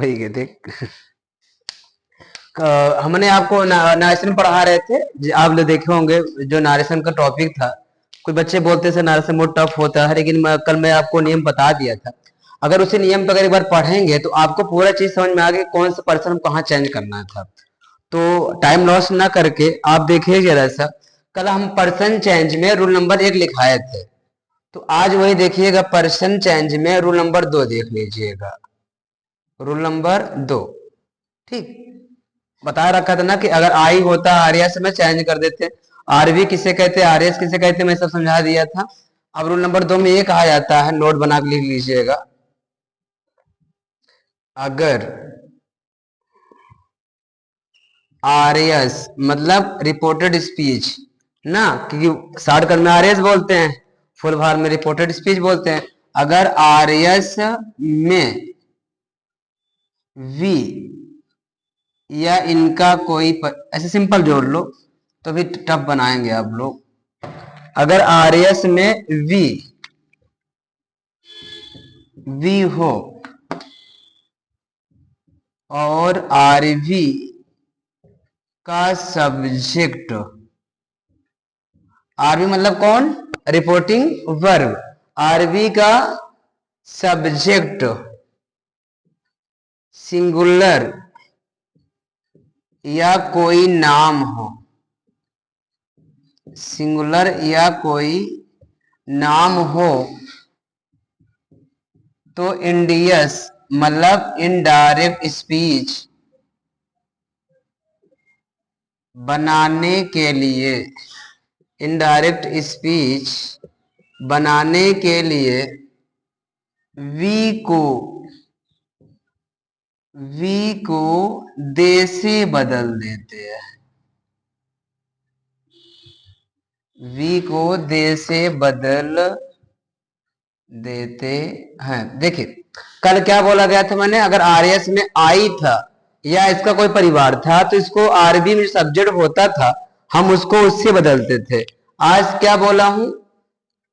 वही के देख। हमने आपको नारेशन पढ़ा रहे थे, आप लोग देखे होंगे, जो नारेशन का टॉपिक था। कुछ बच्चे बोलते थे नारेशन बहुत टफ होता है, लेकिन कल मैं आपको नियम बता दिया था। अगर उसी नियम पर अगर एक बार पढ़ेंगे तो आपको पूरा चीज समझ में आ गई, कौन सा पर्सन कहाँ चेंज करना था। तो टाइम लॉस ना करके आप देखिए जरा सा, कल हम पर्सन चेंज में रूल नंबर 1 लिखाए थे, तो आज वही देखिएगा, पर्सन चेंज में रूल नंबर 2 देख लीजिएगा, रूल नंबर 2। ठीक, बता रखा था ना कि अगर आई होता आर्या से मैं चेंज कर देते, आरवी किसे कहते, आरएस किसे कहते, मैं सब समझा दिया था। अब रूल नंबर 2 में ये कहा जाता है, नोट बना के लिख लीजिएगा, अगर आरएस मतलब रिपोर्टेड स्पीच ना, क्योंकि शॉर्टकट में आरएस बोलते हैं, फुल फॉर्म में रिपोर्टेड स्पीच बोलते हैं। अगर आरएस में वी या इनका कोई ऐसे सिंपल जोड़ लो, तो भी टफ बनाएंगे आप लोग। अगर आरएस में वी हो और आरवी का सब्जेक्ट, आरवी मतलब कौन, रिपोर्टिंग वर्ब, आरवी का सब्जेक्ट सिंगुलर या कोई नाम हो, सिंगुलर या कोई नाम हो, तो इंडियस मतलब इनडायरेक्ट स्पीच बनाने के लिए, इनडायरेक्ट स्पीच बनाने के लिए वी को दे से बदल देते हैं, वी को दे से बदल देते हैं। देखिए कल क्या बोला गया था मैंने, अगर आरएस में आई था या इसका कोई परिवार था, तो इसको आरबी में सब्जेक्ट होता था, हम उसको उससे बदलते थे। आज क्या बोला हूं,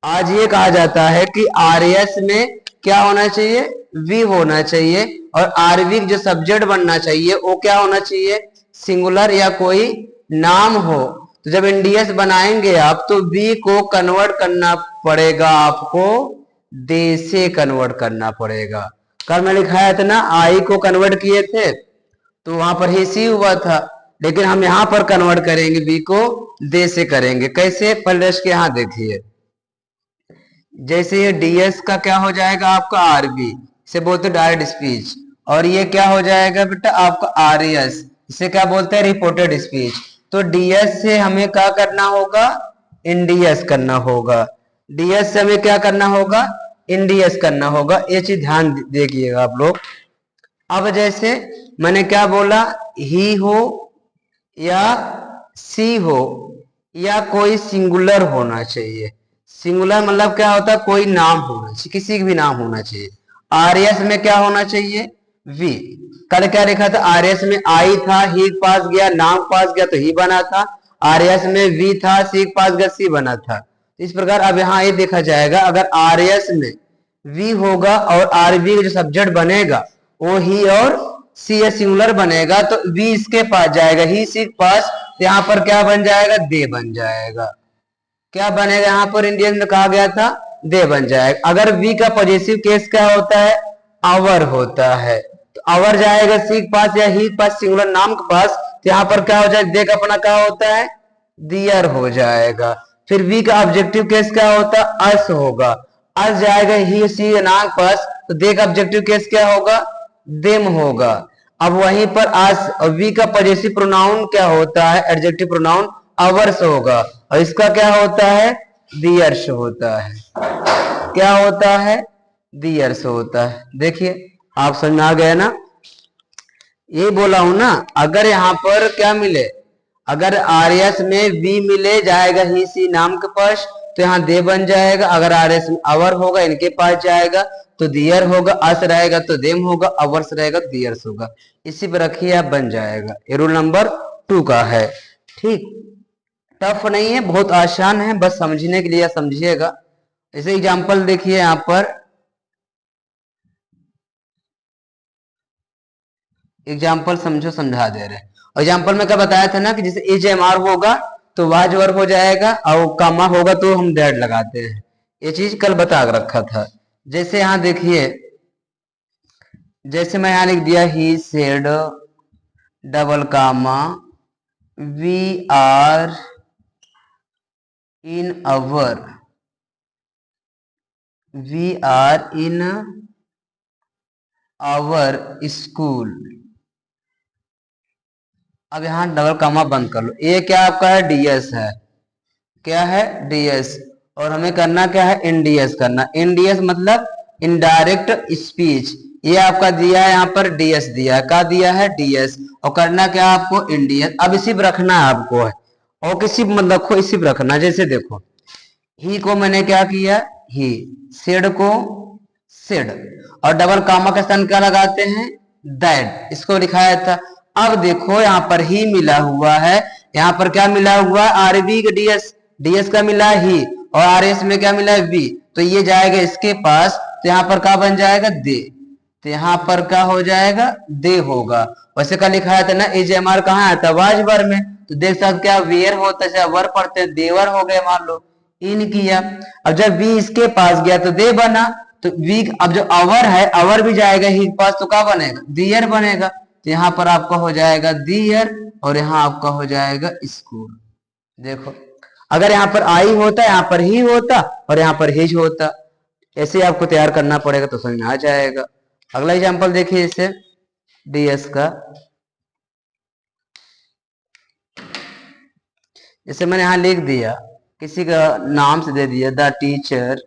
आज ये कहा जाता है कि आरएस में क्या होना चाहिए, वी होना चाहिए, और आरवी जो सब्जेक्ट बनना चाहिए वो क्या होना चाहिए, सिंगुलर या कोई नाम हो। तो जब इंडियस बनाएंगे आप, तो वी को कन्वर्ट करना पड़ेगा आपको, दे से कन्वर्ट करना पड़ेगा। कल मैं लिखाया था ना, आई को कन्वर्ट किए थे तो वहां पर ही सी हुआ था, लेकिन हम यहां पर कन्वर्ट करेंगे, बी को दे से करेंगे। कैसे, पहले के यहां देखिए, जैसे ये डीएस का क्या हो जाएगा आपका आरबी, इसे बोलते डायरेक्ट स्पीच, और ये क्या हो जाएगा बेटा आपका आरएस, इसे क्या बोलते हैं, रिपोर्टेड स्पीच। तो डीएस से हमें क्या करना होगा, इंडीएस करना होगा, डीएस से हमें क्या करना होगा, इंडीएस करना होगा। ये चीज ध्यान देखिएगा आप लोग। अब जैसे मैंने क्या बोला, ही हो या सी हो या कोई सिंगुलर होना चाहिए, सिंगुलर मतलब क्या होता है, कोई नाम होना चाहिए, किसी का भी नाम होना चाहिए। आरएस में क्या होना चाहिए, वी। कल क्या लिखा था, आरएस में आई था, ही पास गया, नाम पास गया तो ही बना था, आरएस में वी था, सी पास गया, सी बना था। इस प्रकार अब यहाँ ये देखा जाएगा, अगर आरएस में वी होगा और आरवी का जो सब्जेक्ट बनेगा वो ही और सी या सिंगुलर बनेगा, तो वी इसके पास जाएगा, ही सी के पास, यहाँ पर क्या बन जाएगा, दे बन जाएगा। क्या बनेगा, यहाँ पर इंडियन में कहा गया था, दे बन जाएगा। अगर वी का पॉजिटिव केस क्या होता है, आवर होता है, तो आवर जाएगा सी के पास या ही के पास, सिंगुलर नाम के पास, तो यहाँ पर क्या हो जाएगा, दे का अपना क्या होता है, दियर हो जाएगा। फिर वी का ऑब्जेक्टिव केस क्या होता है, अस होगा, अस जाएगा ही सी नाम के पास, तो दे का ऑब्जेक्टिव केस क्या होगा, देम होगा। अब वहीं पर आस और वी का पॉजेसिव प्रोनाउन क्या होता है, एडजेक्टिव प्रोनाउन अवर्स होगा, और इसका क्या होता है, दियर्स होता है। क्या होता है, दियर्स होता है। देखिए आप समझ में आ गया ना, ये बोला हूं ना, अगर यहाँ पर क्या मिले, अगर आरएस में वी मिले जाएगा ही सी नाम के पास, तो यहाँ दे बन जाएगा। अगर आरएस में अवर होगा इनके पास जाएगा तो दियर होगा, अस रहेगा तो देम होगा, अवर्स रहेगा तो दियर्स होगा। इसी पर रखिए आप, बन जाएगा। ये रूल नंबर 2 का है। ठीक, टफ नहीं है, बहुत आसान है, बस समझने के लिए समझिएगा। जैसे एग्जांपल देखिए यहाँ पर, एग्जाम्पल समझो, समझा दे रहे हैं। एग्जाम्पल में क्या बताया था ना कि जैसे इज एम आर होगा तो वाज वर्ब हो जाएगा, और कामा होगा तो हम डेड लगाते हैं। ये चीज कल बता के रखा था। जैसे यहाँ देखिए, जैसे मैं यहाँ लिख दिया he said double comma we are in our, we are in our school. अब यहाँ डबल कामा बंद कर लो। ये क्या आपका है, डीएस है। क्या है, डीएस। और हमें करना क्या है, इनडीएस करना। इनडीएस मतलब इनडायरेक्ट स्पीच। ये आपका दिया है यहाँ पर डीएस दिया है, क्या दिया है, डीएस। और करना क्या आपको, इनडीएस। अब इसी पर रखना है आपको है, और किसी मतलब रखो, इसी पर रखना। जैसे देखो, ही को मैंने क्या किया, ही, सेड को सेड, और डबल कामा के स्थान क्या लगाते हैं, दैट, इसको लिखाया था। अब देखो यहाँ पर ही मिला हुआ है, यहाँ पर क्या मिला हुआ है, आरबी का डीएस, डीएस का मिला है ही, और आरएस में क्या मिला है, वी। तो ये जाएगा इसके पास, तो यहाँ पर क्या बन जाएगा, दे। तो यहाँ पर क्या हो जाएगा, दे होगा। वैसे का लिखाया था ना, एज एम आर कहाँ आया था, वाज वर में। तो देख सकते क्या वेयर होता है, वर पढ़ते हैं, देवर हो गए मान लो, इन किया। अब जब वी इसके पास गया तो दे बना। तो वी, अब जो अवर है, अवर भी जाएगा ही के पास, तो क्या बनेगा, दियर बनेगा। तो यहाँ पर आपका हो जाएगा दियर, और यहाँ आपका हो जाएगा स्कूल। देखो, अगर यहाँ पर आई होता, यहाँ पर ही होता, और यहाँ पर हिज होता। ऐसे आपको तैयार करना पड़ेगा तो समझ में आ जाएगा। अगला एग्जांपल देखिए इसे, डीएस का। जैसे मैंने यहां लिख दिया, किसी का नाम से दे दिया, the teacher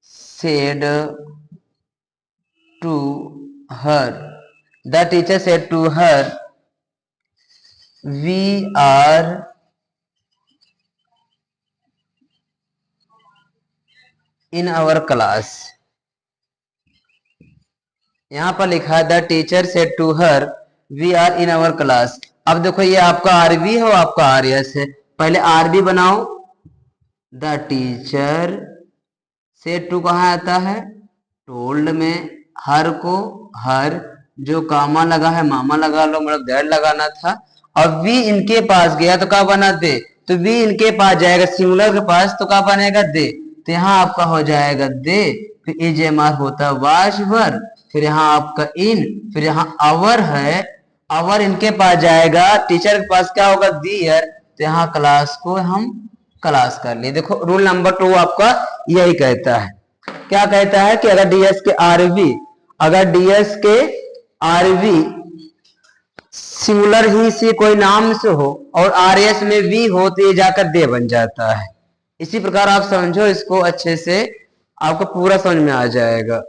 said to her, the teacher said to her we are in our class. यहां पर लिखा है the teacher said to her we are in our class. अब देखो, ये आपका आरबी है और आपका आरएस है। पहले आरबी बनाओ, द टीचर सेड टू कहाँ आता है, टोल्ड में, हर को हर, जो कामा लगा है मामा लगा लो, मतलब दैट लगाना था। और वी इनके पास गया तो क्या बना, दे। तो वी इनके पास जाएगा, सिंगुलर के पास, तो क्या बनेगा, दे। तो यहाँ आपका हो जाएगा दे, फिर एज एम आर होता है वाज वर, फिर यहाँ आपका इन, फिर यहाँ अवर है, अवर इनके पास जाएगा, टीचर के पास क्या होगा, दियर। तो यहाँ क्लास को हम क्लास कर लिए। देखो रूल नंबर 2 आपका यही कहता है। क्या कहता है कि अगर डीएस के आरवी, अगर डीएस के आरवी सिंगुलर ही से कोई नाम से हो, और आरएस में वी हो, तो ये जाकर दे बन जाता है। इसी प्रकार आप समझो इसको अच्छे से, आपको पूरा समझ में आ जाएगा।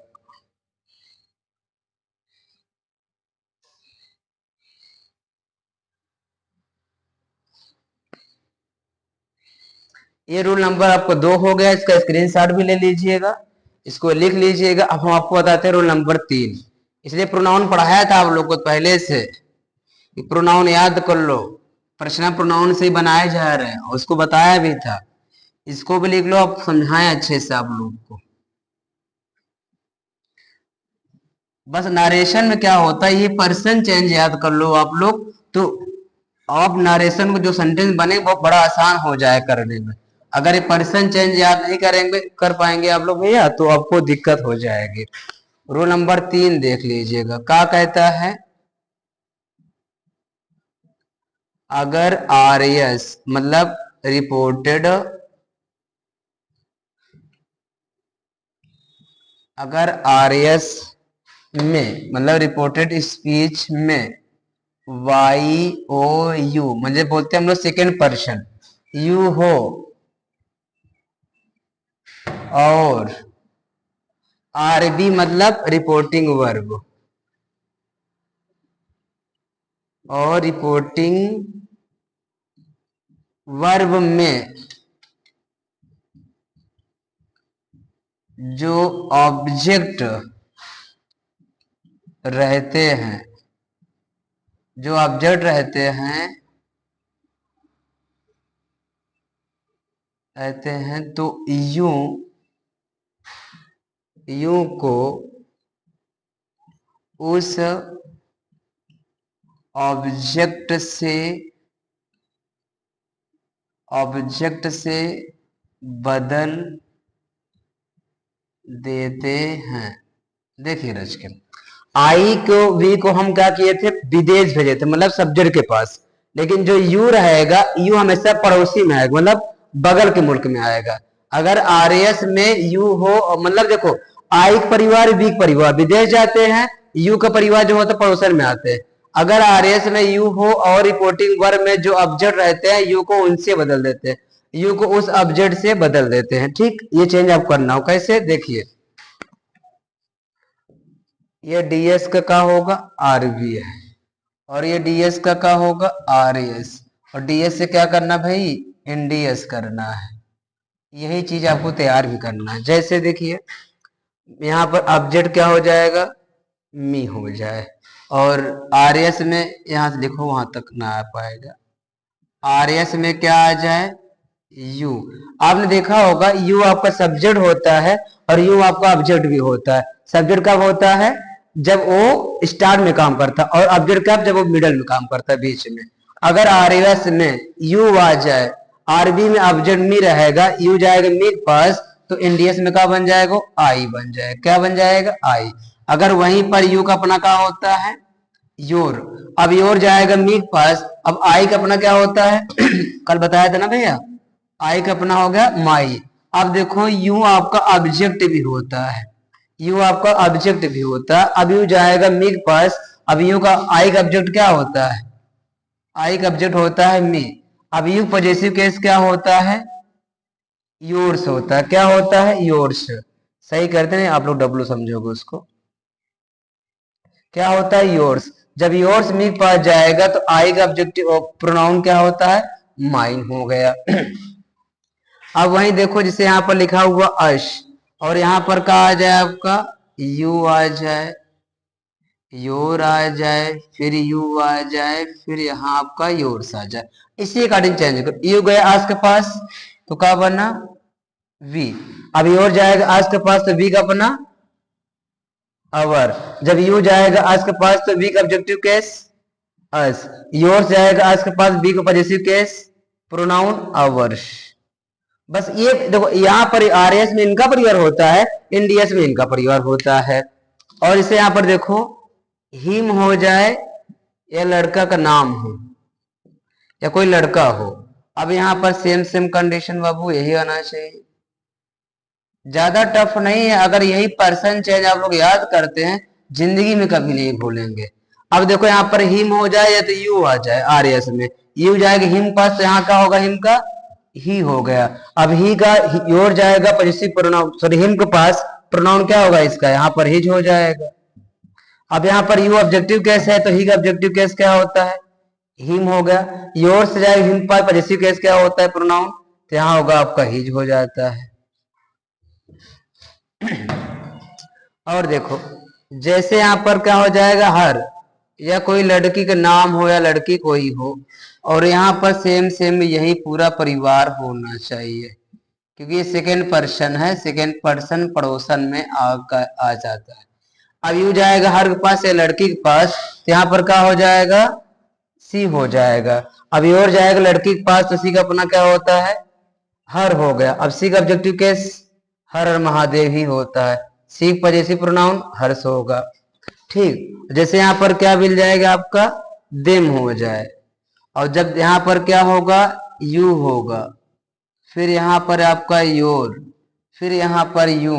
ये रूल नंबर आपको 2 हो गया, इसका स्क्रीनशॉट भी ले लीजिएगा, इसको लिख लीजिएगा। अब हम आपको बताते हैं रूल नंबर 3। इसलिए प्रोनाउन पढ़ाया था आप लोग को पहले से, प्रोनाउन याद कर लो, प्रश्न प्रोनाउन से ही बनाए जा रहे हैं, और उसको बताया भी था। इसको भी लिख लो, आप समझाएं अच्छे से आप लोग को। बस नरेशन में क्या होता है, ये पर्सन चेंज याद कर लो आप लोग, तो आप नरेशन को जो सेंटेंस बने वो बड़ा आसान हो जाए करने में। अगर ये पर्सन चेंज याद नहीं करेंगे, कर पाएंगे आप लोग भैया, तो आपको दिक्कत हो जाएगी। रूल नंबर 3 देख लीजिएगा, क्या कहता है, अगर आर एस मतलब रिपोर्टेड, अगर आर एस में मतलब रिपोर्टेड स्पीच में वाई ओ यू म्हणजे बोलते हैं हम लोग सेकेंड पर्सन, यू हो, और आरबी मतलब रिपोर्टिंग वर्ब, और रिपोर्टिंग वर्ब में जो ऑब्जेक्ट रहते हैं, जो ऑब्जेक्ट रहते हैं तो यू, यू को उस ऑब्जेक्ट से बदल देते हैं। देखिए रच के आई को वी को हम क्या किए थे, विदेश भेजे थे, मतलब सब्जेक्ट के पास। लेकिन जो यू रहेगा, यू हमेशा पड़ोसी में आएगा, मतलब बगल के मुल्क में आएगा। अगर आरएस में यू हो, मतलब देखो आई का परिवार बी का परिवार विदेश जाते हैं, यू का परिवार जो होता है पड़ोसन में आते हैं। अगर आरएस में यू हो और रिपोर्टिंग वर्ब में जो ऑब्जेक्ट रहते हैं, यू को उनसे बदल देते हैं, यू को उस ऑब्जेक्ट से बदल देते हैं। ठीक, ये चेंज आप करना हो। कैसे, देखिए ये डीएस का क्या होगा, आरबी है, और ये डीएस का क्या होगा, आरएस, और डीएस से क्या करना भाई, एनडीएस करना है। यही चीज आपको तैयार भी करना है। जैसे देखिए यहाँ पर ऑब्जेक्ट क्या हो जाएगा, मी हो जाए, और आरएस में यहाँ से लिखो वहां तक ना आ पाएगा, आरएस में क्या आ जाए, यू। आपने देखा होगा यू आपका सब्जेक्ट होता है और यू आपका ऑब्जेक्ट भी होता है। सब्जेक्ट कब होता है, जब वो स्टार्ट में काम करता है, और ऑब्जेक्ट कब, जब वो मिडल में काम करता है, बीच में। अगर आरएस में यू आ जाए, आरबी में ऑब्जेक्ट मी रहेगा, यू जाएगा मी के पास, तो एनडीएस में क्या बन जाएगा, आई बन जाएगा। क्या बन जाएगा, आई। अगर वहीं पर यू का अपना क्या होता है, योर, अब योर जाएगा मी के पास, अब आई का अपना क्या होता है कल बताया था ना भैया, आई का अपना हो गया माई। अब देखो यू आपका ऑब्जेक्ट भी होता है, यू आपका ऑब्जेक्ट भी होता है। अब यू जाएगा मी के पास, अब यू का आई का ऑब्जेक्ट क्या होता है, आई का ऑब्जेक्ट होता है मी। अब यू पॉजेसिव केस क्या होता है, योर्स होता है। क्या होता है, योर्स। सही करते हैं आप लोग, डब्लू समझोगे उसको। क्या होता है, योर्स। जब योर्स मी के पास जाएगा तो आई का ऑब्जेक्टिव प्रोनाउन क्या होता है, माइन हो गया। अब वहीं देखो जिसे यहाँ पर लिखा हुआ अश, और यहाँ पर क्या आ जाए आपका, यू आ जाए, योर आ जाए, फिर यू आ जाए, फिर यहाँ आपका योर्स आ जाए। इसी अकॉर्डिंग चेंज करो। यू गया आज के पास तो क्या बना, वी। अब योर जाएगा आज के पास तो वी का अपना अवर। जब यू जाएगा आज के पास तो वी का ऑब्जेक्टिव केस अस, योर्स जाएगा आज के पास वी का पॉजेसिव केस प्रोनाउन अवर्स। बस ये देखो यहाँ पर आरएस में इनका परिवार होता है, एनडीएस में इनका परिवार होता है। और इसे यहाँ पर देखो हिम हो जाए, या लड़का का नाम हो, या कोई लड़का हो। अब यहाँ पर सेम सेम कंडीशन बाबू यही आना चाहिए, ज्यादा टफ नहीं है। अगर यही पर्सन चेंज आप लोग याद करते हैं, जिंदगी में कभी नहीं भूलेंगे। अब देखो यहाँ पर हिम हो जाए या तो यू आ जाए, आरएस में यू जाएगा हिम पास, तो यहाँ क्या होगा, हिम का ही हो गया। अब ही का योर जाएगा पॉजेसिव प्रोनाउन, सॉरी हिम के पास प्रोनाउन क्या होगा इसका, यहाँ पर हिज हो जाएगा। अब यहाँ पर यू ऑब्जेक्टिव केस है तो ही का ऑब्जेक्टिव केस क्या होता है, हिम हो गया। योर से जाएगा हिम पास, पॉजेसिव केस क्या होता है, प्रोनाउन, तो यहाँ होगा आपका हिज हो जाता है। और देखो जैसे यहाँ पर क्या हो जाएगा, हर, या कोई लड़की का नाम हो या लड़की कोई हो, और यहाँ पर सेम सेम यही पूरा परिवार होना चाहिए, क्योंकि ये सेकेंड पर्सन है, सेकेंड पर्सन पड़ोसन में आ जाता है। अब यू जाएगा हर के पास या लड़की के पास, तो यहाँ पर क्या हो जाएगा, सी हो जाएगा। अब योर जाएगा लड़की के पास, तो सी का अपना क्या होता है, हर हो गया। अब सी का ऑब्जेक्टिव केस हर महादेव ही होता है, सी पॉजेसिव प्रोनाउन हर्ष होगा। ठीक, जैसे यहाँ पर क्या मिल जाएगा आपका, देम हो जाए, और जब यहाँ पर क्या होगा, यू होगा, फिर यहाँ पर आपका योर, फिर यहाँ पर यू,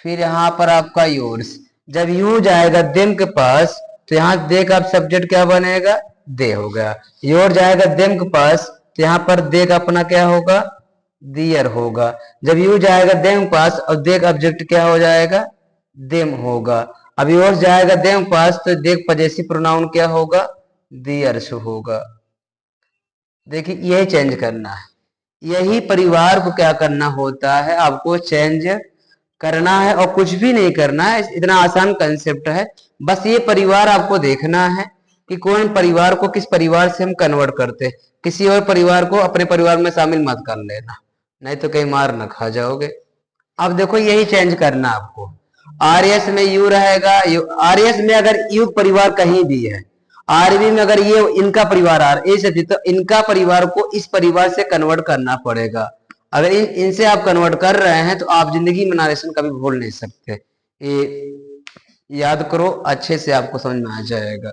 फिर यहाँ पर आपका योर्स। जब यू जाएगा देम के पास, तो यहाँ दे का सब्जेक्ट क्या बनेगा, दे हो गया। योर जाएगा देम के पास, तो यहाँ पर दे का अपना क्या होगा, दियर होगा। जब यू जाएगा देम के पास और दे का ऑब्जेक्ट क्या हो जाएगा, देम होगा। अब योर्स जाएगा देम के पास, तो दे पॉजेसिव प्रोनाउन क्या होगा, दियर्स होगा। देखिए यही चेंज करना है, यही परिवार को क्या करना होता है, आपको चेंज करना है, और कुछ भी नहीं करना है। इतना आसान कंसेप्ट है। बस ये परिवार आपको देखना है कि कौन परिवार को किस परिवार से हम कन्वर्ट करते हैं। किसी और परिवार को अपने परिवार में शामिल मत कर लेना, नहीं तो कहीं मार न खा जाओगे। अब देखो यही चेंज करना आपको। आरएस में यू रहेगा, आरएस में अगर यू परिवार कहीं भी है, आरबी में अगर ये इनका परिवार आर ए से थी, तो इनका परिवार को इस परिवार से कन्वर्ट करना पड़ेगा। अगर इनसे आप कन्वर्ट कर रहे हैं तो आप जिंदगी में नरेशन कभी भूल नहीं सकते। ये याद करो, अच्छे से आपको समझ में आ जाएगा।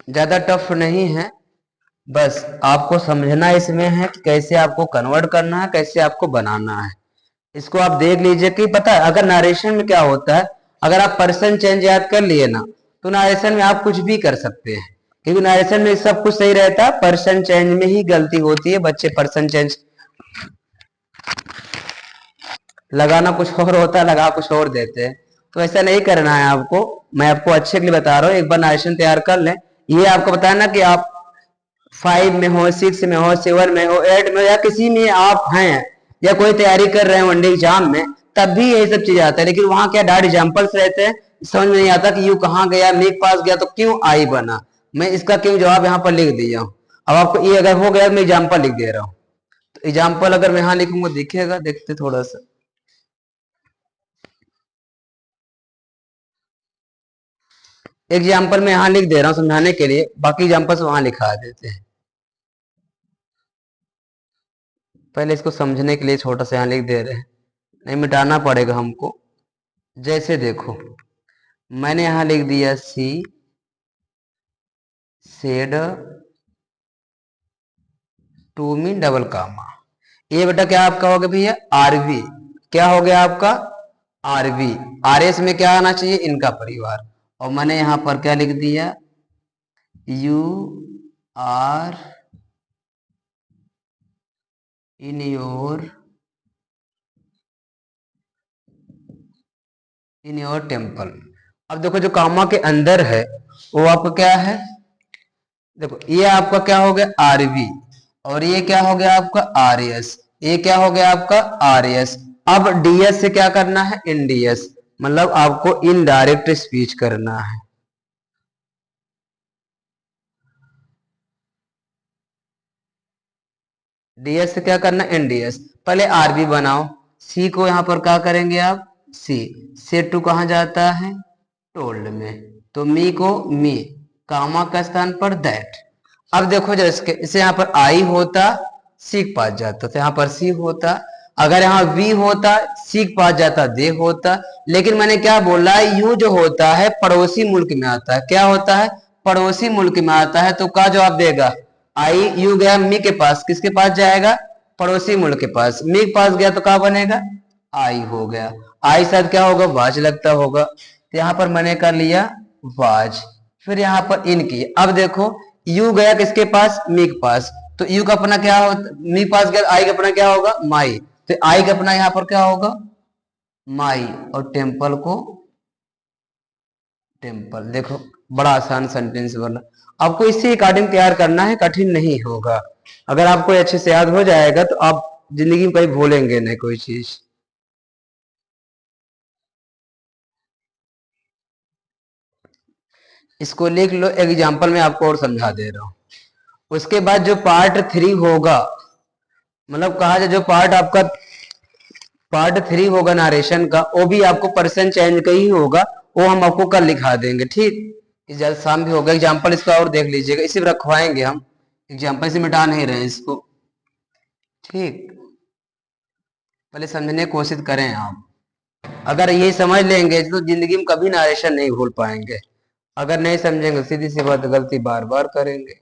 ज्यादा टफ नहीं है, बस आपको समझना इसमें है कि कैसे आपको कन्वर्ट करना है, कैसे आपको बनाना है। इसको आप देख लीजिए कि पता है अगर नरेशन में क्या होता है, अगर आप पर्सन चेंज याद कर लिए ना, तो नरेशन में आप कुछ भी कर सकते हैं, क्योंकि नरेशन में सब कुछ सही रहता है, पर्सन चेंज में ही गलती होती है। बच्चे पर्सन चेंज लगाना कुछ और होता है, लगा कुछ और देते हैं, तो ऐसा नहीं करना है आपको। मैं आपको अच्छे के लिए बता रहा हूँ, एक बार नरेशन तैयार कर लें। ये आपको बताना कि आप 5 में हो, 6 में हो, 7 में हो, 8 में हो, या किसी में आप हैं, या कोई तैयारी कर रहे हैं वनडे एग्जाम में, तब भी यही सब चीजें आता है। लेकिन वहां क्या डायरेक्ट एग्जाम्पल्स रहते हैं, समझ में नहीं आता कि यू कहाँ गया, मीक पास गया तो क्यों आई बना, मैं इसका क्यों जवाब यहाँ पर लिख दिया हूँ। अब आपको ये अगर हो गया, मैं एग्जाम्पल लिख दे रहा हूँ, तो एग्जाम्पल अगर मैं यहाँ लिखूंगा दिखेगा, देखते थोड़ा सा। एग्जाम्पल मैं यहाँ लिख दे रहा हूँ समझाने के लिए, बाकी एग्जाम्पल्स वहां लिखा देते हैं। पहले इसको समझने के लिए छोटा सा यहाँ लिख दे रहे हैं, नहीं मिटाना पड़ेगा हमको। जैसे देखो, मैंने यहां लिख दिया she said to me double comma. ये बेटा क्या आपका हो गया भैया, आरवी। क्या हो गया आपका, आरवी। आरएस में क्या आना चाहिए, इनका परिवार। और मैंने यहां पर क्या लिख दिया, you are in your temple. अब देखो जो कामा के अंदर है वो आपका क्या है, देखो ये आपका क्या हो गया, आरवी, और ये क्या हो गया आपका आरएस, ये क्या हो गया आपका आरएस। अब डीएस से क्या करना है, इनडीएस, मतलब आपको इनडायरेक्ट स्पीच करना है। डीएस से क्या करना है, एनडीएस। पहले आरबी बनाओ, सी को यहां पर क्या करेंगे आप, सी से टू कहां जाता है, टोल्ड में, तो मी को मी, कामा का स्थान पर दैट। अब देखो जैसे इसे यहाँ पर आई होता, सी के पास जाता, तो यहाँ पर सी होता। अगर यहाँ वी होता, सी के पास जाता, दे होता। लेकिन मैंने क्या बोला है, यू जो होता है पड़ोसी मुल्क में आता है, क्या होता है, पड़ोसी मुल्क में आता है, तो क्या जवाब देगा, आई। यू गया मी के पास, किसके पास जाएगा, पड़ोसी मुल्क के पास, मी के पास गया तो क्या बनेगा, आई हो गया। आई साथ क्या होगा, वाज लगता होगा, तो यहाँ पर मैंने कर लिया वाज। फिर यहाँ पर इन की, अब देखो यू गया किसके पास, मी के पास, तो यू का अपना क्या होता, मी पास गया, आई का अपना क्या होगा, माई, तो आई का अपना यहाँ पर क्या होगा, माई। और टेम्पल को टेम्पल। देखो बड़ा आसान सेंटेंस बना, आपको इसी अकॉर्डिंग तैयार करना है, कठिन नहीं होगा। अगर आपको अच्छे से याद हो जाएगा तो आप जिंदगी में कभी भूलेंगे नहीं कोई चीज। इसको लिख लो, एग्जाम्पल में आपको और समझा दे रहा हूं। उसके बाद जो पार्ट 3 होगा, मतलब कहा जाए जो पार्ट आपका पार्ट 3 होगा नरेशन का, वो भी आपको पर्सन चेंज का ही होगा, वो हम आपको कल लिखा देंगे, ठीक। इस जल्द शाम भी होगा। एग्जाम्पल इसका और देख लीजिएगा, इसी में रखवाएंगे हम, एग्जाम्पल से मिटा नहीं रहे इसको, ठीक। पहले समझने की कोशिश करें आप, अगर ये समझ लेंगे तो जिंदगी में कभी नरेशन नहीं भूल पाएंगे। अगर नहीं समझेंगे सीधी सी बात, गलती बार बार करेंगे।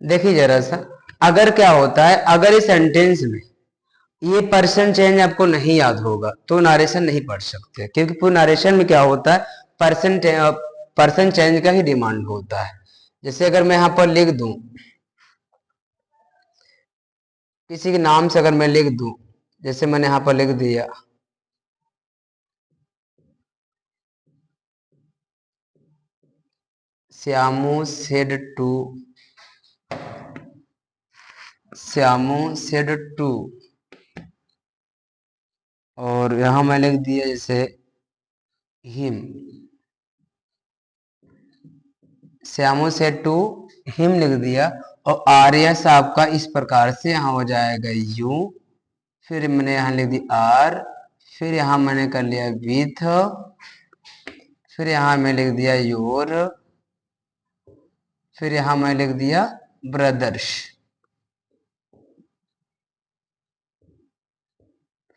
देखिए जरा सा, अगर क्या होता है, अगर इस सेंटेंस में ये पर्सन चेंज आपको नहीं याद होगा तो नरेशन नहीं पढ़ सकते, क्योंकि पूरे नरेशन में क्या होता है, पर्सन पर्सन चेंज का ही डिमांड होता है। जैसे अगर मैं यहां पर लिख दूं, किसी के नाम से अगर मैं लिख दूं, जैसे मैंने यहां पर लिख दिया Shyamu said to, Shyamu said to और यहां मैं लिख दिया जैसे him, Shyamu said to him लिख दिया। और आर्यस आपका इस प्रकार से यहाँ हो जाएगा यू, फिर मैंने यहाँ लिख दी आर, फिर यहाँ मैंने कर लिया विथ, फिर यहाँ मैं लिख दिया योर, फिर यहाँ मैं लिख दिया ब्रदर्स।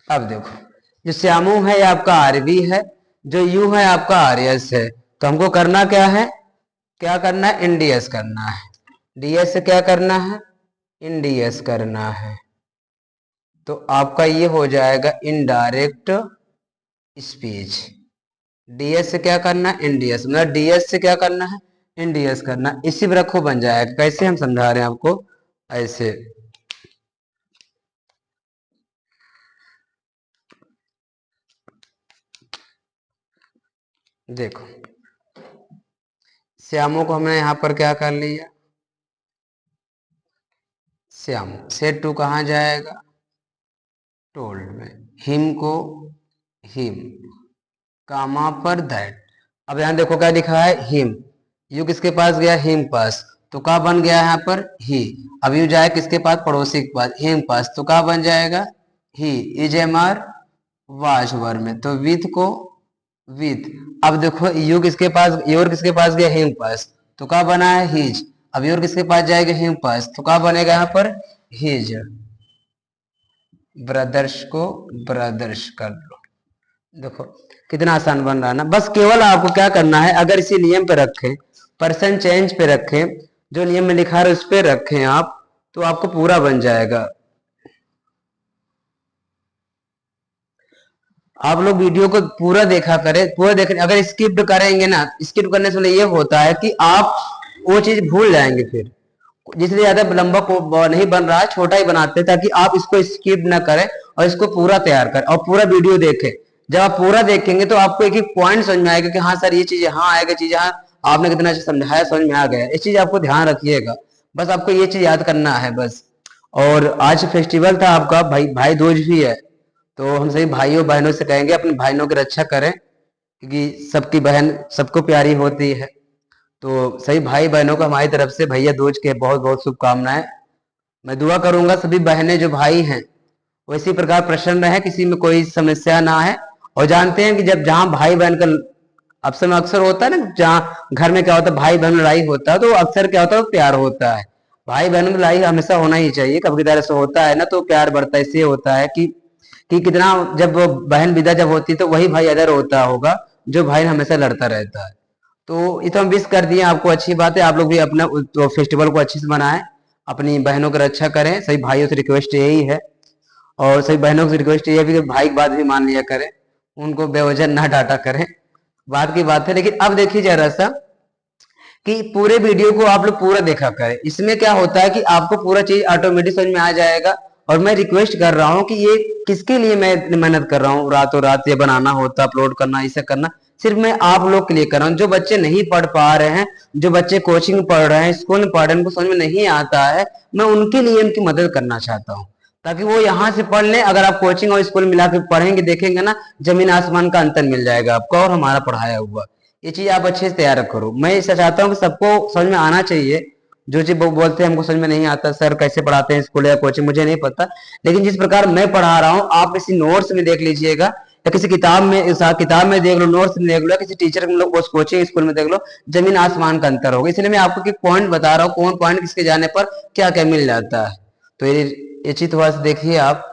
अब देखो जो श्यामू है ये आपका आरवी है, जो यू है आपका आर्यस है। तो हमको करना क्या है, क्या करना है, इंडीएस करना है। डीएस से क्या करना है, इंडीएस करना है। तो आपका ये हो जाएगा इनडायरेक्ट स्पीच। डीएस से क्या करना है, इंडीएस, मतलब डीएस से क्या करना है, इंडीएस करना। इसी पर रखो बन जाएगा। कैसे हम समझा रहे हैं आपको, ऐसे देखो, श्यामू को हमने यहां पर क्या कर लिया, श्यामू सेट टू कहां जाएगा, टोल्ड में। हिम को हिम, कामा पर दैट। अब यहां देखो क्या लिखा है, हिम। यू किसके पास गया, हिम पास, तो क्या बन गया यहाँ पर, ही। अब यू जाए किसके पास, पड़ोसी के पास, हिम पास, तो क्या बन जाएगा, he is am are was were में, तो विथ को विथ। अब देखो यू किसके पास, योर किसके पास गया, हिम पास, तो क्या बना है, हिज। अब योर किसके पास जाएगा, हिम पास, तो क्या बनेगा यहाँ पर, हिज। ब्रदर्स को ब्रदर्स कर लो। देखो कितना आसान बन रहा है ना। बस केवल आपको क्या करना है, अगर इसी नियम पे रखें, पर्सन चेंज पे रखें, जो नियम में लिखा है उस पे रखें आप, तो आपको पूरा बन जाएगा। आप लोग वीडियो को पूरा देखा करें, पूरा देख, अगर स्किप करेंगे ना, स्किप करने से ये होता है कि आप वो चीज भूल जाएंगे। फिर जिसलिए ज्यादा लंबा नहीं बन रहा है, छोटा ही बनाते हैं, ताकि आप इसको स्किप ना करें और इसको पूरा तैयार करें और पूरा वीडियो देखें। जब आप पूरा देखेंगे तो आपको एक एक पॉइंट समझ में आएगा कि हाँ सर ये चीज यहाँ आएगा, चीज यहाँ आपने कितना अच्छा समझाया, समझ में आ गया। इस चीज आपको ध्यान रखिएगा, बस आपको ये चीज याद करना है बस। और आज फेस्टिवल था आपका, भाई दूज भी है, तो हम सभी भाइयों बहनों से कहेंगे अपने भाइयों की रक्षा करें, क्योंकि सबकी बहन सबको प्यारी होती है। तो सभी भाई बहनों को हमारी तरफ से भैया दूज के बहुत बहुत शुभकामनाएं। मैं दुआ करूंगा सभी बहनें जो भाई हैं वो इसी प्रकार प्रसन्न रहे, किसी में कोई समस्या ना है। और जानते हैं कि जब जहां भाई बहन का अक्सर होता है ना, जहाँ घर में क्या होता है, भाई बहन लड़ाई होता है, तो अक्सर क्या होता है, प्यार होता है। भाई बहन में लड़ाई हमेशा होना ही चाहिए, कभी कभार ऐसा होता है ना, तो प्यार बढ़ता है। इसलिए होता है कि कितना, जब वो बहन विदा जब होती है तो वही भाई अदर होता होगा जो भाई हमेशा लड़ता रहता है। तो ये तो हम विश कर दिए आपको, अच्छी बात है। आप लोग भी अपना तो फेस्टिवल को अच्छे से मनाएं, अपनी बहनों की रक्षा करें। सभी भाइयों से रिक्वेस्ट यही है, और सभी बहनों से रिक्वेस्ट ये है कि भाई की बात भी मान लिया करें, उनको बेवजह ना डांटा करें, बात की बात है। लेकिन अब देखिए जरा सा कि पूरे वीडियो को आप लोग पूरा देखा करें। इसमें क्या होता है कि आपको पूरा चीज ऑटोमेटिक समझ में आ जाएगा। और मैं रिक्वेस्ट कर रहा हूँ कि ये किसके लिए मैं इतनी मेहनत कर रहा हूँ, रातों रात ये बनाना होता, अपलोड करना, इसे करना, सिर्फ मैं आप लोग के लिए कर रहा हूँ। जो बच्चे नहीं पढ़ पा रहे हैं, जो बच्चे कोचिंग पढ़ रहे हैं, स्कूल में पढ़ रहे हैं, उनको समझ में नहीं आता है, मैं उनके लिए उनकी मदद करना चाहता हूँ, ताकि वो यहाँ से पढ़ लें। अगर आप कोचिंग और स्कूल मिला के पढ़ेंगे, देखेंगे ना, जमीन आसमान का अंतर मिल जाएगा आपको और हमारा पढ़ाया हुआ। ये चीज आप अच्छे से तैयार करो। मैं ऐसा चाहता हूँ कि सबको समझ में आना चाहिए। जो चीज बोलते हैं हमको समझ में नहीं आता, सर कैसे पढ़ाते हैं स्कूल या कोचिंग, मुझे नहीं पता, लेकिन जिस प्रकार मैं पढ़ा रहा हूँ आप किसी नोट्स में देख लीजिएगा, या किसी किताब में देख लो, नोट्स में देख लो, या किसी टीचर के कोचिंग स्कूल में देख लो, जमीन आसमान का अंतर होगा। इसलिए मैं आपको पॉइंट बता रहा हूँ, कौन पॉइंट किसके जाने पर क्या क्या मिल जाता है। तो ये चीज थोड़ा सा देखिए आप,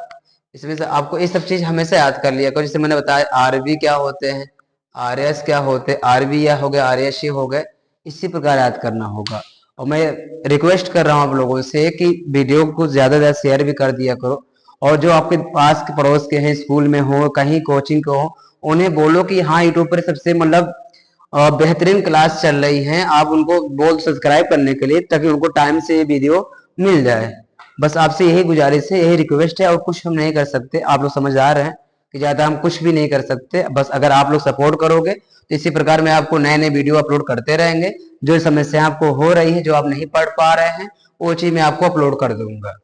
इसमें से आपको ये सब चीज हमेशा याद कर लिया करो। जैसे मैंने बताया आरबी क्या होते हैं, आरएस क्या होते हैं, आरबी या हो गए, आरएस हो गए, इसी प्रकार याद करना होगा। और मैं रिक्वेस्ट कर रहा हूँ आप लोगों से कि वीडियो को ज्यादा से ज्यादा शेयर भी कर दिया करो। और जो आपके पास के पड़ोस के हैं, स्कूल में हो, कहीं कोचिंग को हो, उन्हें बोलो कि हाँ यूट्यूब पर सबसे मतलब बेहतरीन क्लास चल रही है, आप उनको बोल सब्सक्राइब करने के लिए, ताकि उनको टाइम से ये वीडियो मिल जाए। बस आपसे यही गुजारिश है, यही रिक्वेस्ट है, और कुछ हम नहीं कर सकते। आप लोग समझदार हैं कि ज्यादा हम कुछ भी नहीं कर सकते। बस अगर आप लोग सपोर्ट करोगे तो इसी प्रकार मैं आपको नए नए वीडियो अपलोड करते रहेंगे। जो समस्या आपको हो रही है, जो आप नहीं पढ़ पा रहे हैं, वो चीज मैं आपको अपलोड कर दूंगा।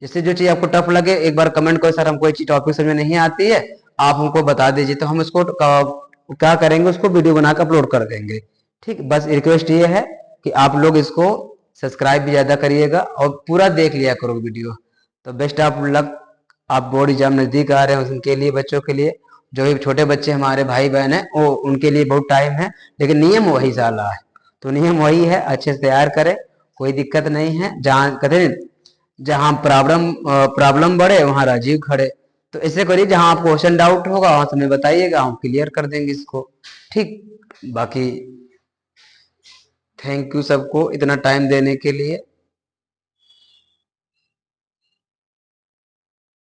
जैसे जो चीज आपको टफ लगे, एक बार कमेंट करो, सर हमको ये चीज टॉपिक समझ में नहीं आती है, आप हमको बता दीजिए, तो हम उसको क्या करेंगे, उसको वीडियो बना कर अपलोड कर देंगे। ठीक, बस रिक्वेस्ट ये है कि आप लोग इसको सब्सक्राइब भी ज़्यादा करिएगा और पूरा देख लिया करो वीडियो। तो बेस्ट ऑफ लक। आप बोर्ड एग्जाम नज़दीक आ रहे हैं, उनके लिए, बच्चों के लिए, जो भी छोटे बच्चे हमारे भाई बहन हैं, वो उनके लिए बहुत टाइम है, लेकिन नियम वही साला है। तो नियम वही है, अच्छे से तैयार करें, कोई दिक्कत नहीं है। जहाँ कहते जहाँ प्रॉब्लम बढ़े वहाँ राजीव खड़े। तो ऐसे करिए, जहाँ आपको क्वेश्चन डाउट होगा वहां से हमें बताइएगा, हम क्लियर कर देंगे इसको। ठीक, बाकी थैंक यू सबको इतना टाइम देने के लिए।